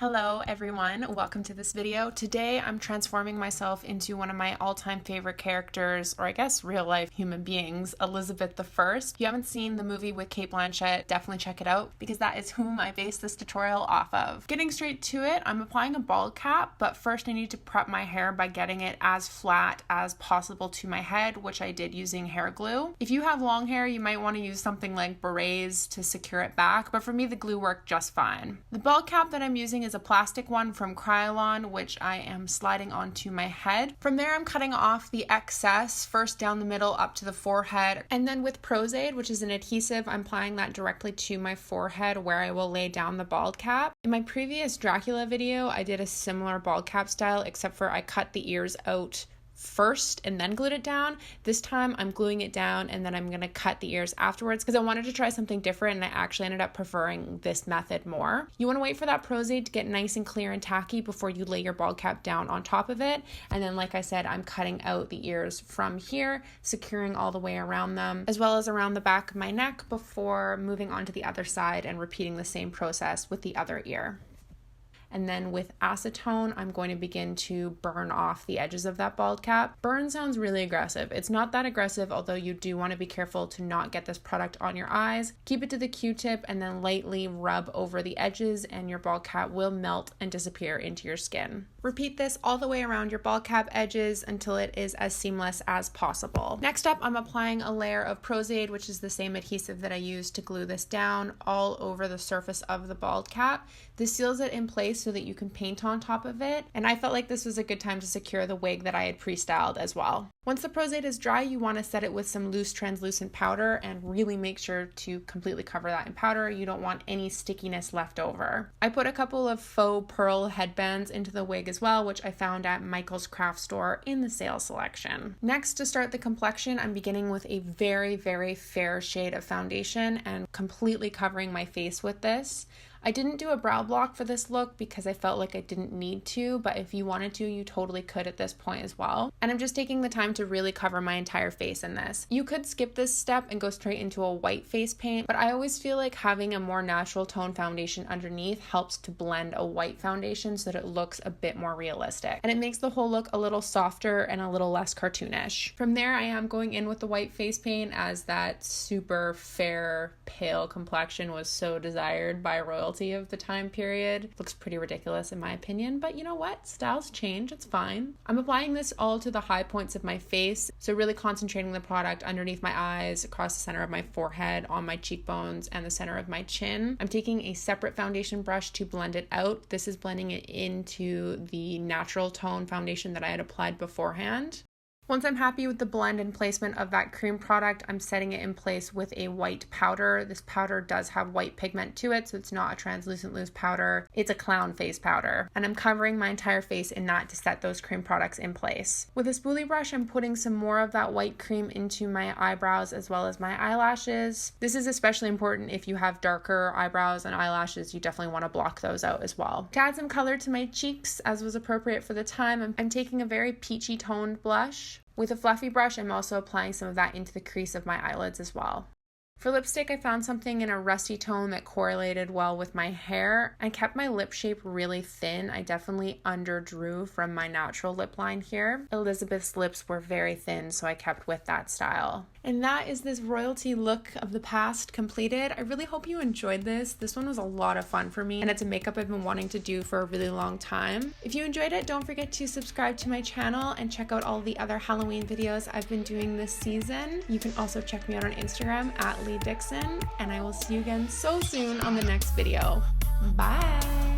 Hello everyone, welcome to this video. Today I'm transforming myself into one of my all-time favorite characters, or I guess real life human beings, Elizabeth I. If you haven't seen the movie with Cate Blanchett, definitely check it out because that is whom I based this tutorial off of. Getting straight to it, I'm applying a bald cap, but first I need to prep my hair by getting it as flat as possible to my head, which I did using hair glue. If you have long hair, you might want to use something like berets to secure it back, but for me the glue worked just fine. The bald cap that I'm using is a plastic one from Kryolan, which I am sliding onto my head. From there, I'm cutting off the excess, first down the middle up to the forehead, and then with Prosaide, which is an adhesive, I'm applying that directly to my forehead where I will lay down the bald cap. In my previous Dracula video, I did a similar bald cap style, except for I cut the ears out first and then glued it down. This time I'm gluing it down and then I'm going to cut the ears afterwards because I wanted to try something different and I actually ended up preferring this method more. You want to wait for that Prosaide to get nice and clear and tacky before you lay your bald cap down on top of it. And then, like I said, I'm cutting out the ears from here, securing all the way around them, as well as around the back of my neck before moving on to the other side and repeating the same process with the other ear. And then with acetone, I'm going to begin to burn off the edges of that bald cap. Burn sounds really aggressive. It's not that aggressive, although you do want to be careful to not get this product on your eyes. Keep it to the Q-tip and then lightly rub over the edges and your bald cap will melt and disappear into your skin. Repeat this all the way around your bald cap edges until it is as seamless as possible. Next up, I'm applying a layer of Prosaide, which is the same adhesive that I used to glue this down all over the surface of the bald cap. This seals it in place so that you can paint on top of it, and I felt like this was a good time to secure the wig that I had pre-styled as well. Once the Prosaide is dry, you want to set it with some loose translucent powder and really make sure to completely cover that in powder. You don't want any stickiness left over. I put a couple of faux pearl headbands into the wig as well, which I found at Michael's craft store in the sales section. Next, to start the complexion, I'm beginning with a very, very fair shade of foundation and completely covering my face with this. I didn't do a brow block for this look because I felt like I didn't need to, but if you wanted to, you totally could at this point as well. And I'm just taking the time to really cover my entire face in this. You could skip this step and go straight into a white face paint, but I always feel like having a more natural tone foundation underneath helps to blend a white foundation so that it looks a bit more realistic. And it makes the whole look a little softer and a little less cartoonish. From there, I am going in with the white face paint as that super fair, pale complexion was so desired by royalty of the time period. Looks pretty ridiculous in my opinion, but you know what? Styles change, it's fine. I'm applying this all to the high points of my face, so really concentrating the product underneath my eyes, across the center of my forehead, on my cheekbones, and the center of my chin. I'm taking a separate foundation brush to blend it out. This is blending it into the natural tone foundation that I had applied beforehand. Once I'm happy with the blend and placement of that cream product, I'm setting it in place with a white powder. This powder does have white pigment to it, so it's not a translucent loose powder. It's a clown face powder. And I'm covering my entire face in that to set those cream products in place. With a spoolie brush, I'm putting some more of that white cream into my eyebrows as well as my eyelashes. This is especially important if you have darker eyebrows and eyelashes. You definitely want to block those out as well. To add some color to my cheeks, as was appropriate for the time, I'm taking a very peachy toned blush. With a fluffy brush, I'm also applying some of that into the crease of my eyelids as well. For lipstick, I found something in a rusty tone that correlated well with my hair. I kept my lip shape really thin. I definitely underdrew from my natural lip line here. Elizabeth's lips were very thin, so I kept with that style. And that is this royalty look of the past completed. I really hope you enjoyed this. This one was a lot of fun for me, and it's a makeup I've been wanting to do for a really long time. If you enjoyed it, don't forget to subscribe to my channel and check out all the other Halloween videos I've been doing this season. You can also check me out on Instagram at Leigh, and I will see you again so soon on the next video. Bye!